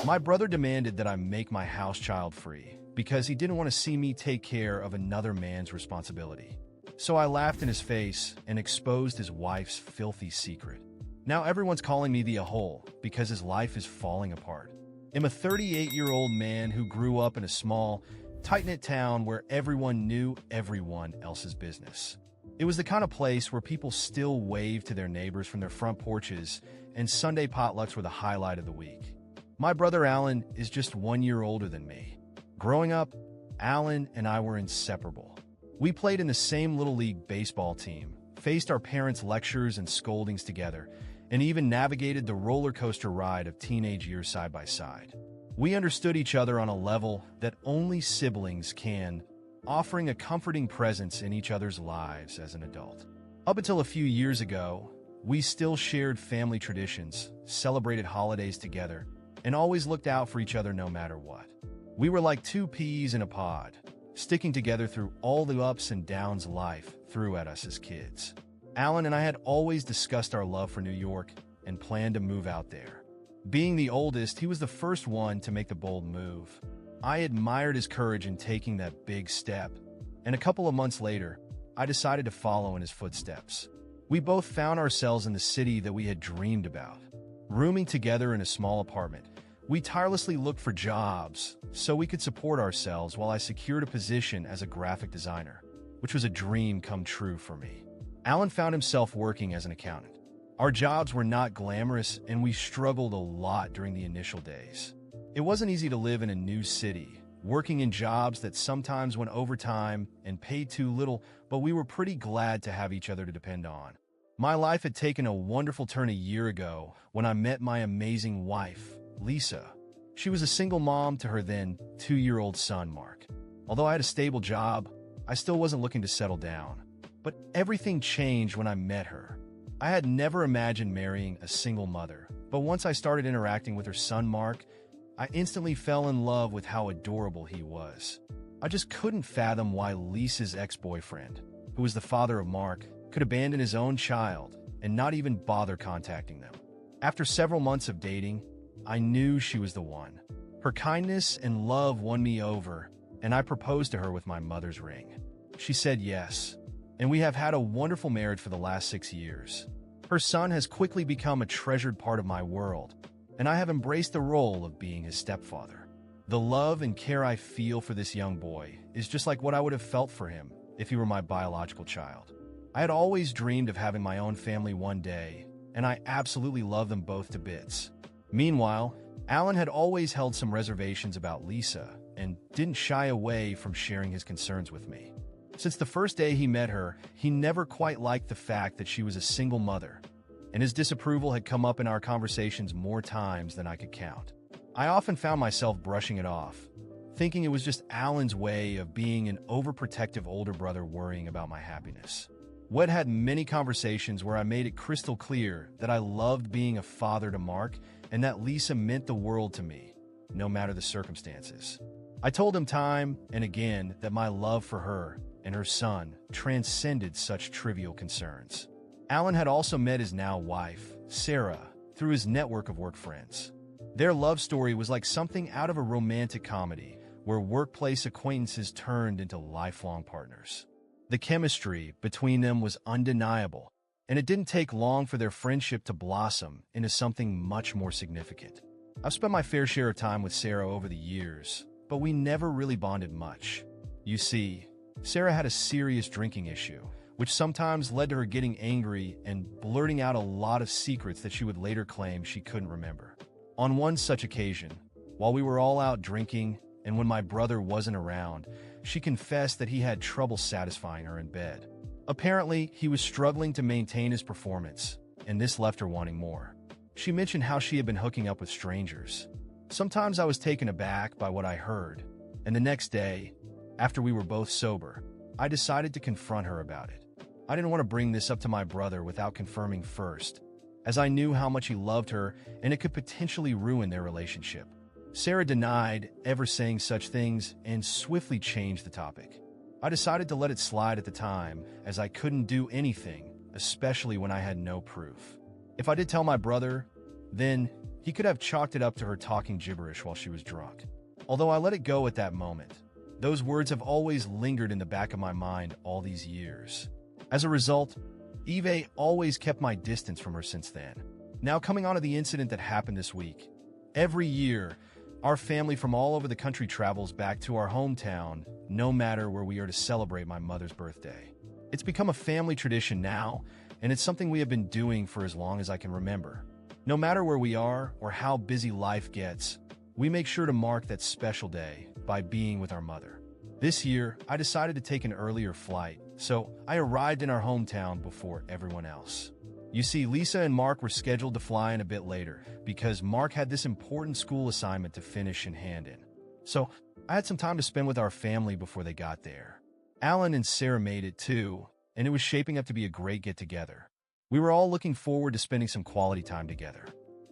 My brother demanded that I make my house child free because he didn't want to see me take care of another man's responsibility. So I laughed in his face and exposed his wife's filthy secret. Now everyone's calling me the a-hole because his life is falling apart. I'm a 38-year-old man who grew up in a small, tight-knit town where everyone knew everyone else's business. It was the kind of place where people still waved to their neighbors from their front porches, and Sunday potlucks were the highlight of the week. My brother Alan is just 1 year older than me. Growing up, Alan and I were inseparable. We played in the same Little League baseball team, faced our parents' lectures and scoldings together, and even navigated the roller coaster ride of teenage years side by side. We understood each other on a level that only siblings can, offering a comforting presence in each other's lives as an adult. Up until a few years ago, we still shared family traditions, celebrated holidays together, and always looked out for each other no matter what. We were like two peas in a pod, sticking together through all the ups and downs life threw at us as kids. Alan and I had always discussed our love for New York and planned to move out there. Being the oldest, he was the first one to make the bold move. I admired his courage in taking that big step, and a couple of months later, I decided to follow in his footsteps. We both found ourselves in the city that we had dreamed about. Rooming together in a small apartment, we tirelessly looked for jobs so we could support ourselves while I secured a position as a graphic designer, which was a dream come true for me. Alan found himself working as an accountant. Our jobs were not glamorous, and we struggled a lot during the initial days. It wasn't easy to live in a new city, working in jobs that sometimes went overtime and paid too little, but we were pretty glad to have each other to depend on. My life had taken a wonderful turn a year ago when I met my amazing wife, Lisa. She was a single mom to her then 2-year-old son, Mark. Although I had a stable job, I still wasn't looking to settle down. But everything changed when I met her. I had never imagined marrying a single mother, but once I started interacting with her son, Mark, I instantly fell in love with how adorable he was. I just couldn't fathom why Lisa's ex-boyfriend, who was the father of Mark, could abandon his own child and not even bother contacting them. After several months of dating, I knew she was the one. Her kindness and love won me over, and I proposed to her with my mother's ring. She said yes, and we have had a wonderful marriage for the last 6 years. Her son has quickly become a treasured part of my world, and I have embraced the role of being his stepfather. The love and care I feel for this young boy is just like what I would have felt for him if he were my biological child. I had always dreamed of having my own family one day, and I absolutely love them both to bits. Meanwhile, Alan had always held some reservations about Lisa and didn't shy away from sharing his concerns with me. Since the first day he met her, he never quite liked the fact that she was a single mother, and his disapproval had come up in our conversations more times than I could count. I often found myself brushing it off, thinking it was just Alan's way of being an overprotective older brother worrying about my happiness. We'd had many conversations where I made it crystal clear that I loved being a father to Mark and that Lisa meant the world to me, no matter the circumstances. I told him time and again that my love for her and her son transcended such trivial concerns. Alan had also met his now wife, Sarah, through his network of work friends. Their love story was like something out of a romantic comedy where workplace acquaintances turned into lifelong partners. The chemistry between them was undeniable, and it didn't take long for their friendship to blossom into something much more significant. I've spent my fair share of time with Sarah over the years, but we never really bonded much. You see, Sarah had a serious drinking issue, which sometimes led to her getting angry and blurting out a lot of secrets that she would later claim she couldn't remember. On one such occasion, while we were all out drinking and when my brother wasn't around, she confessed that he had trouble satisfying her in bed. Apparently, he was struggling to maintain his performance, and this left her wanting more. She mentioned how she had been hooking up with strangers. Sometimes I was taken aback by what I heard, and the next day, after we were both sober, I decided to confront her about it. I didn't want to bring this up to my brother without confirming first, as I knew how much he loved her and it could potentially ruin their relationship. Sarah denied ever saying such things and swiftly changed the topic. I decided to let it slide at the time, as I couldn't do anything, especially when I had no proof. If I did tell my brother, then He could have chalked it up to her talking gibberish while she was drunk. Although I let it go at that moment, those words have always lingered in the back of my mind all these years. As a result, Eve always kept my distance from her since then. Now coming on to the incident that happened this week. Every year, our family from all over the country travels back to our hometown, no matter where we are, to celebrate my mother's birthday. It's become a family tradition now, and it's something we have been doing for as long as I can remember. No matter where we are or how busy life gets, we make sure to mark that special day by being with our mother. This year, I decided to take an earlier flight, so I arrived in our hometown before everyone else. You see, Lisa and Mark were scheduled to fly in a bit later because Mark had this important school assignment to finish and hand in. So I had some time to spend with our family before they got there. Alan and Sarah made it too, and it was shaping up to be a great get-together. We were all looking forward to spending some quality time together.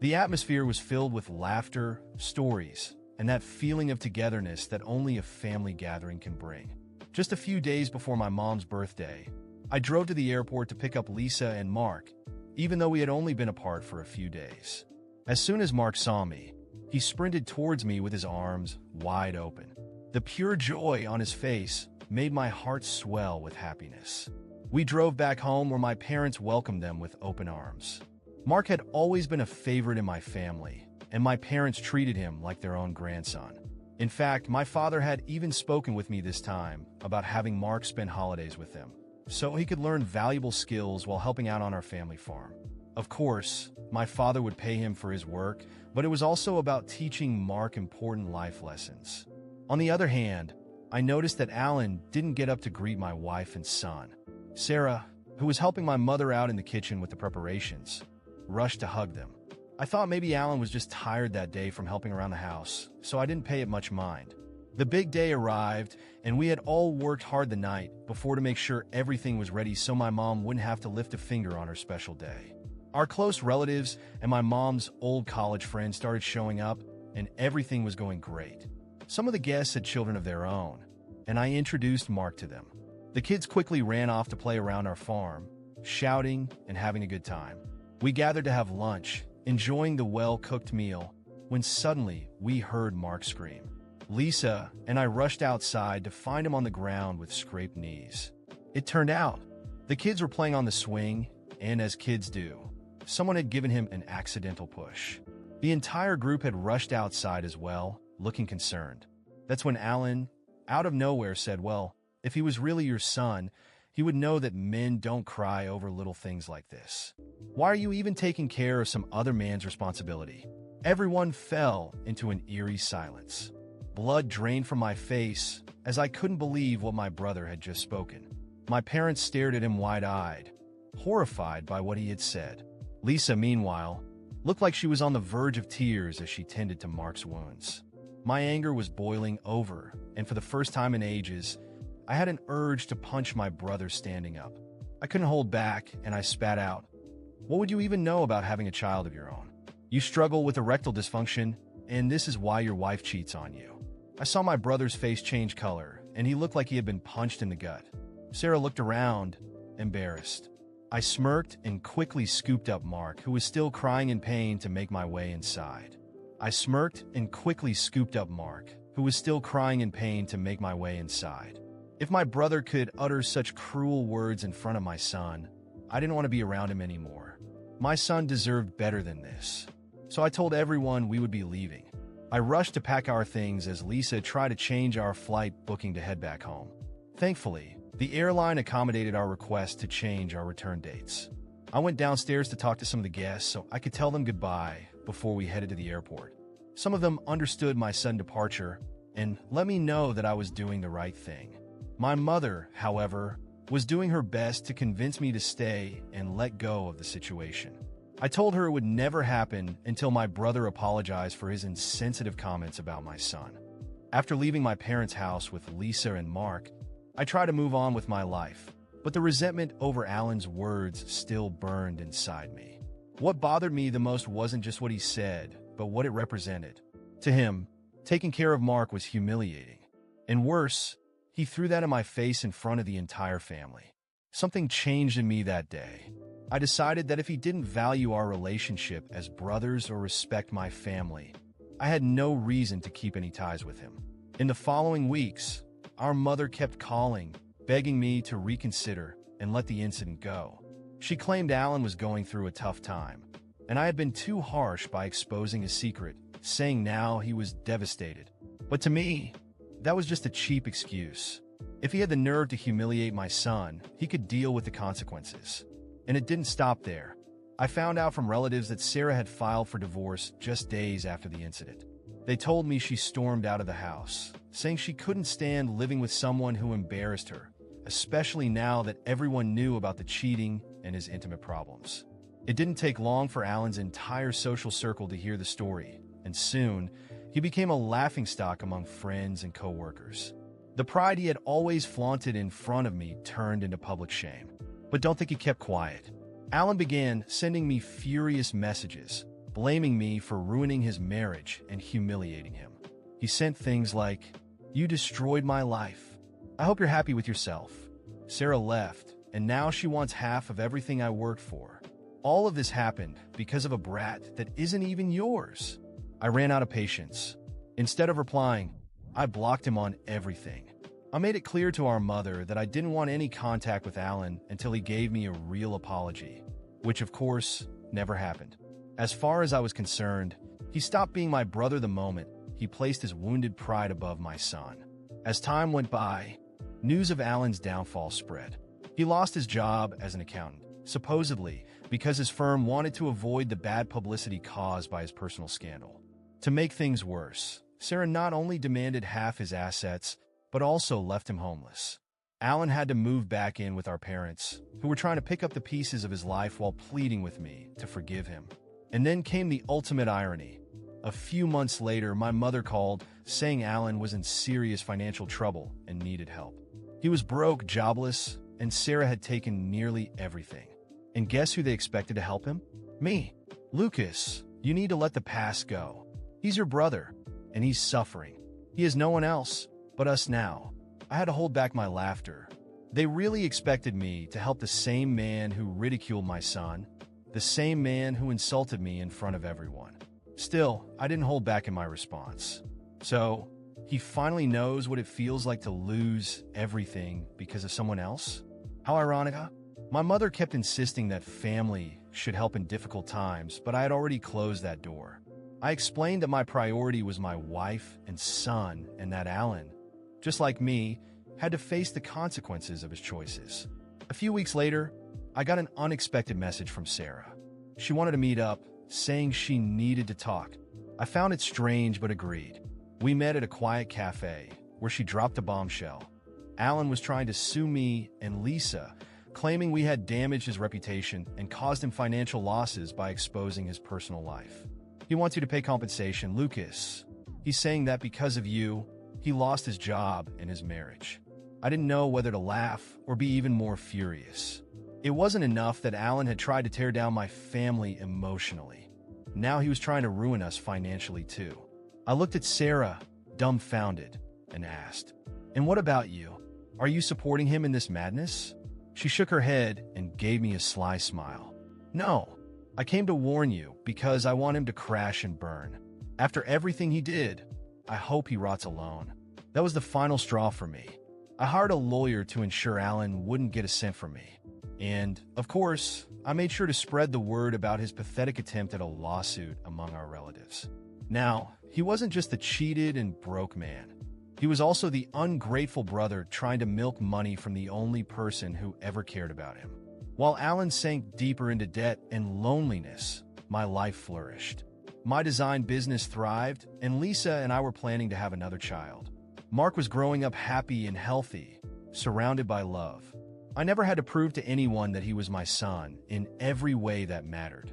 The atmosphere was filled with laughter, stories, and that feeling of togetherness that only a family gathering can bring. Just a few days before my mom's birthday, I drove to the airport to pick up Lisa and Mark, even though we had only been apart for a few days. As soon as Mark saw me, he sprinted towards me with his arms wide open. The pure joy on his face made my heart swell with happiness. We drove back home where my parents welcomed them with open arms. Mark had always been a favorite in my family, and my parents treated him like their own grandson. In fact, my father had even spoken with me this time about having Mark spend holidays with them, so he could learn valuable skills while helping out on our family farm. Of course, my father would pay him for his work, but it was also about teaching Mark important life lessons. On the other hand, I noticed that Alan didn't get up to greet my wife and son. Sarah, who was helping my mother out in the kitchen with the preparations, rushed to hug them. I thought maybe Alan was just tired that day from helping around the house, so I didn't pay it much mind. The big day arrived, and we had all worked hard the night before to make sure everything was ready so my mom wouldn't have to lift a finger on her special day. Our close relatives and my mom's old college friends started showing up, and everything was going great. Some of the guests had children of their own, and I introduced Mark to them. The kids quickly ran off to play around our farm, shouting and having a good time. We gathered to have lunch, enjoying the well-cooked meal, when suddenly we heard Mark scream. Lisa and I rushed outside to find him on the ground with scraped knees. It turned out the kids were playing on the swing, and as kids do, someone had given him an accidental push. The entire group had rushed outside as well, looking concerned. That's when Alan, out of nowhere, said, "Well, if he was really your son, he would know that men don't cry over little things like this. Why are you even taking care of some other man's responsibility?" Everyone fell into an eerie silence. Blood drained from my face as I couldn't believe what my brother had just spoken. My parents stared at him wide-eyed, horrified by what he had said. Lisa, meanwhile, looked like she was on the verge of tears as she tended to Mark's wounds. My anger was boiling over, and for the first time in ages, I had an urge to punch my brother standing up. I couldn't hold back, and I spat out, "What would you even know about having a child of your own? You struggle with erectile dysfunction, and this is why your wife cheats on you." I saw my brother's face change color, and he looked like he had been punched in the gut. Sarah looked around, embarrassed. I smirked and quickly scooped up Mark, who was still crying in pain, to make my way inside. If my brother could utter such cruel words in front of my son, I didn't want to be around him anymore. My son deserved better than this. So I told everyone we would be leaving. I rushed to pack our things as Lisa tried to change our flight booking to head back home. Thankfully, the airline accommodated our request to change our return dates. I went downstairs to talk to some of the guests so I could tell them goodbye before we headed to the airport. Some of them understood my sudden departure and let me know that I was doing the right thing. My mother, however, was doing her best to convince me to stay and let go of the situation. I told her it would never happen until my brother apologized for his insensitive comments about my son. After leaving my parents' house with Lisa and Mark, I tried to move on with my life, but the resentment over Alan's words still burned inside me. What bothered me the most wasn't just what he said, but what it represented. To him, taking care of Mark was humiliating. And worse, he threw that in my face in front of the entire family. Something changed in me that day. I decided that if he didn't value our relationship as brothers or respect my family, I had no reason to keep any ties with him. In the following weeks, our mother kept calling, begging me to reconsider and let the incident go. She claimed Alan was going through a tough time, and I had been too harsh by exposing his secret, saying now he was devastated. But to me, that was just a cheap excuse. If he had the nerve to humiliate my son, he could deal with the consequences. And it didn't stop there. I found out from relatives that Sarah had filed for divorce just days after the incident. They told me she stormed out of the house, saying she couldn't stand living with someone who embarrassed her, especially now that everyone knew about the cheating and his intimate problems. It didn't take long for Alan's entire social circle to hear the story, and soon, he became a laughingstock among friends and co-workers. The pride he had always flaunted in front of me turned into public shame. But don't think he kept quiet. Alan began sending me furious messages, blaming me for ruining his marriage and humiliating him. He sent things like, "You destroyed my life. I hope you're happy with yourself. Sarah left, and now she wants half of everything I worked for. All of this happened because of a brat that isn't even yours." I ran out of patience. Instead of replying, I blocked him on everything. I made it clear to our mother that I didn't want any contact with Alan until he gave me a real apology, which of course never happened. As far as I was concerned, he stopped being my brother the moment he placed his wounded pride above my son. As time went by, news of Alan's downfall spread. He lost his job as an accountant, supposedly because his firm wanted to avoid the bad publicity caused by his personal scandal. To make things worse, Sarah not only demanded half his assets, but also left him homeless. Alan had to move back in with our parents, who were trying to pick up the pieces of his life while pleading with me to forgive him. And then came the ultimate irony. A few months later, my mother called, saying Alan was in serious financial trouble and needed help. He was broke, jobless, and Sarah had taken nearly everything. And guess who they expected to help him? Me. "Lucas, you need to let the past go. He's your brother, and he's suffering. He has no one else but us now." I had to hold back my laughter. They really expected me to help the same man who ridiculed my son, the same man who insulted me in front of everyone. Still, I didn't hold back in my response. "So, he finally knows what it feels like to lose everything because of someone else? How ironic, huh?" My mother kept insisting that family should help in difficult times, but I had already closed that door. I explained that my priority was my wife and son, and that Alan, just like me, had to face the consequences of his choices. A few weeks later, I got an unexpected message from Sarah. She wanted to meet up, saying she needed to talk. I found it strange but agreed. We met at a quiet cafe, where she dropped a bombshell. Alan was trying to sue me and Lisa, claiming we had damaged his reputation and caused him financial losses by exposing his personal life. "He wants you to pay compensation, Lucas. He's saying that because of you, he lost his job and his marriage." I didn't know whether to laugh or be even more furious. It wasn't enough that Alan had tried to tear down my family emotionally. Now he was trying to ruin us financially too. I looked at Sarah, dumbfounded, and asked, "And what about you? Are you supporting him in this madness?" She shook her head and gave me a sly smile. "No, I came to warn you because I want him to crash and burn. After everything he did, I hope he rots alone." That was the final straw for me. I hired a lawyer to ensure Alan wouldn't get a cent from me. And, of course, I made sure to spread the word about his pathetic attempt at a lawsuit among our relatives. Now, he wasn't just the cheated and broke man. He was also the ungrateful brother trying to milk money from the only person who ever cared about him. While Alan sank deeper into debt and loneliness, my life flourished. My design business thrived, and Lisa and I were planning to have another child. Mark was growing up happy and healthy, surrounded by love. I never had to prove to anyone that he was my son in every way that mattered.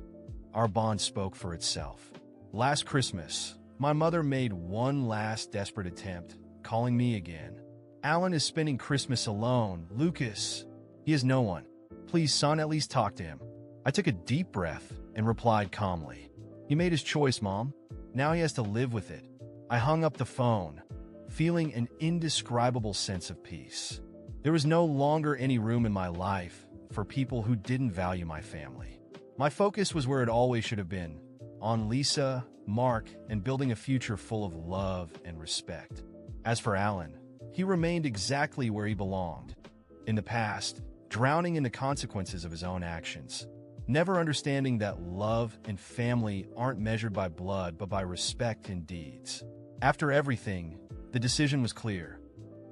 Our bond spoke for itself. Last Christmas, my mother made one last desperate attempt, calling me again. "Alan is spending Christmas alone. Lucas, he has no one. Please, son, at least talk to him." I took a deep breath and replied calmly, "He made his choice, Mom. Now he has to live with it." I hung up the phone, feeling an indescribable sense of peace. There was no longer any room in my life for people who didn't value my family. My focus was where it always should have been, on Lisa, Mark, and building a future full of love and respect. As for Alan, he remained exactly where he belonged. In the past, drowning in the consequences of his own actions, never understanding that love and family aren't measured by blood but by respect and deeds. After everything, the decision was clear.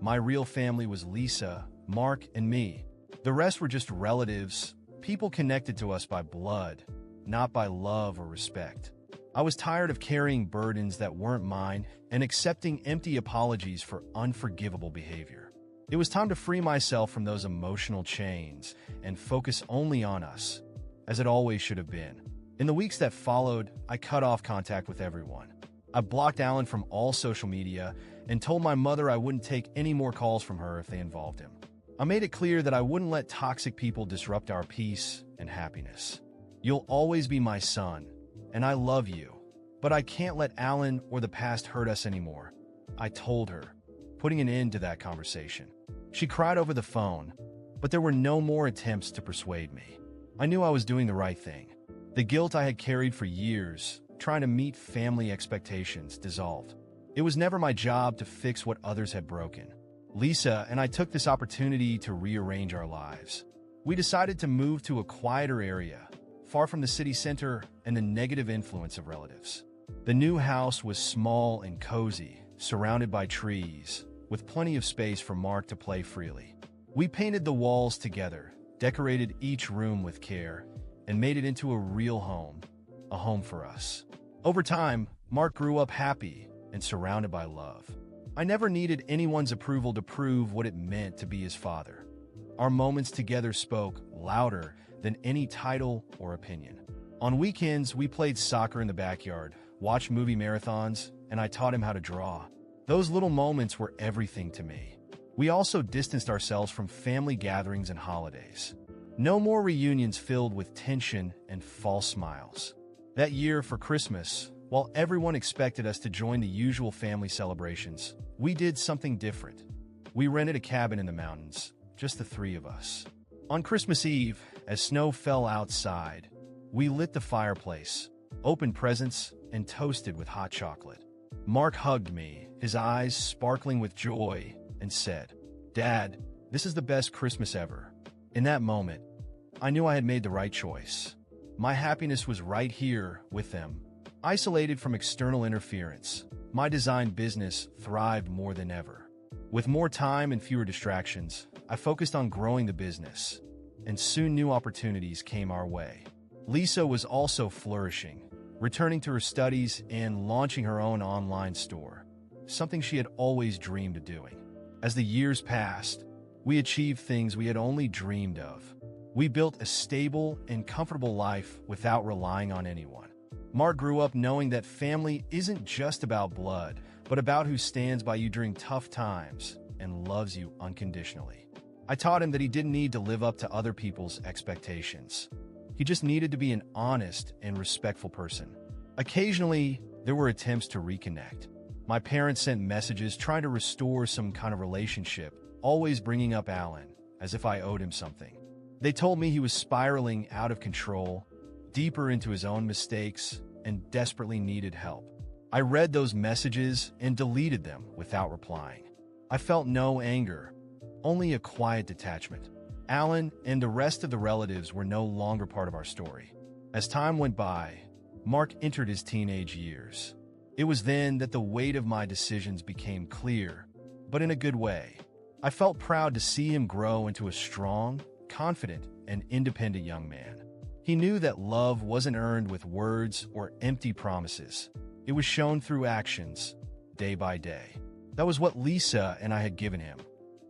My real family was Lisa, Mark, and me. The rest were just relatives, people connected to us by blood, not by love or respect. I was tired of carrying burdens that weren't mine and accepting empty apologies for unforgivable behavior. It was time to free myself from those emotional chains and focus only on us, as it always should have been. In the weeks that followed, I cut off contact with everyone. I blocked Alan from all social media and told my mother I wouldn't take any more calls from her if they involved him. I made it clear that I wouldn't let toxic people disrupt our peace and happiness. You'll always be my son, and I love you, but I can't let Alan or the past hurt us anymore, I told her, putting an end to that conversation. She cried over the phone, but there were no more attempts to persuade me. I knew I was doing the right thing. The guilt I had carried for years, trying to meet family expectations, dissolved. It was never my job to fix what others had broken. Lisa and I took this opportunity to rearrange our lives. We decided to move to a quieter area, far from the city center and the negative influence of relatives. The new house was small and cozy, surrounded by trees, with plenty of space for Mark to play freely. We painted the walls together, decorated each room with care, and made it into a real home, a home for us. Over time, Mark grew up happy and surrounded by love. I never needed anyone's approval to prove what it meant to be his father. Our moments together spoke louder than any title or opinion. On weekends, we played soccer in the backyard, watched movie marathons, and I taught him how to draw. Those little moments were everything to me. We also distanced ourselves from family gatherings and holidays. No more reunions filled with tension and false smiles. That year for Christmas, while everyone expected us to join the usual family celebrations, we did something different. We rented a cabin in the mountains, just the three of us. On Christmas Eve, as snow fell outside, we lit the fireplace, opened presents, and toasted with hot chocolate. Mark hugged me, his eyes sparkling with joy, and said, "Dad, this is the best Christmas ever." In that moment, I knew I had made the right choice. My happiness was right here with them. Isolated from external interference, my design business thrived more than ever. With more time and fewer distractions, I focused on growing the business, and soon new opportunities came our way. Lisa was also flourishing, returning to her studies and launching her own online store, something she had always dreamed of doing. As the years passed, we achieved things we had only dreamed of. We built a stable and comfortable life without relying on anyone. Mark grew up knowing that family isn't just about blood, but about who stands by you during tough times and loves you unconditionally. I taught him that he didn't need to live up to other people's expectations. He just needed to be an honest and respectful person. Occasionally, there were attempts to reconnect. My parents sent messages trying to restore some kind of relationship, always bringing up Alan, as if I owed him something. They told me he was spiraling out of control, deeper into his own mistakes, and desperately needed help. I read those messages and deleted them without replying. I felt no anger, only a quiet detachment. Alan and the rest of the relatives were no longer part of our story. As time went by, Mark entered his teenage years. It was then that the weight of my decisions became clear, but in a good way. I felt proud to see him grow into a strong, confident, and independent young man. He knew that love wasn't earned with words or empty promises. It was shown through actions, day by day. That was what Lisa and I had given him.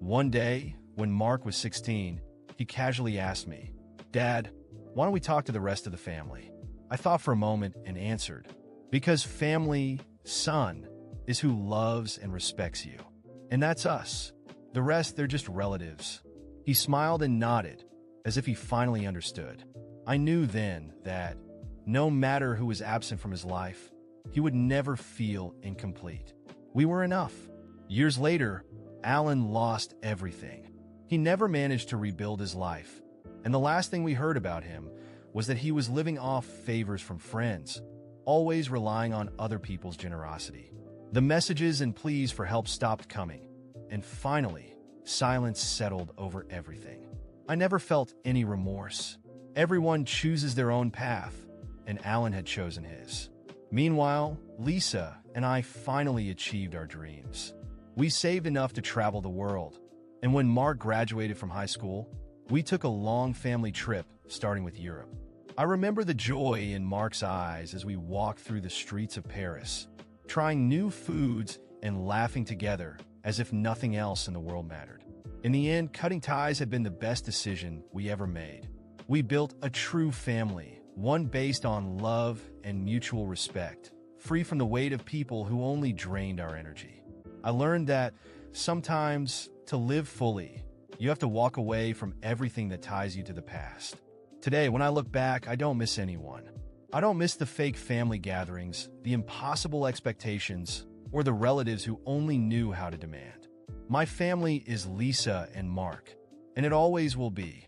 One day, when Mark was 16, he casually asked me, "Dad, why don't we talk to the rest of the family?" I thought for a moment and answered, "Because family, son, is who loves and respects you. And that's us. The rest, they're just relatives." He smiled and nodded, as if he finally understood. I knew then that, no matter who was absent from his life, he would never feel incomplete. We were enough. Years later, Alan lost everything. He never managed to rebuild his life. And the last thing we heard about him was that he was living off favors from friends, always relying on other people's generosity. The messages and pleas for help stopped coming, and finally, silence settled over everything. I never felt any remorse. Everyone chooses their own path, and Alan had chosen his. Meanwhile, Lisa and I finally achieved our dreams. We saved enough to travel the world, and when Mark graduated from high school, we took a long family trip, starting with Europe. I remember the joy in Mark's eyes as we walked through the streets of Paris, trying new foods and laughing together as if nothing else in the world mattered. In the end, cutting ties had been the best decision we ever made. We built a true family, one based on love and mutual respect, free from the weight of people who only drained our energy. I learned that sometimes, to live fully, you have to walk away from everything that ties you to the past. Today, when I look back, I don't miss anyone. I don't miss the fake family gatherings, the impossible expectations, or the relatives who only knew how to demand. My family is Lisa and Mark, and it always will be.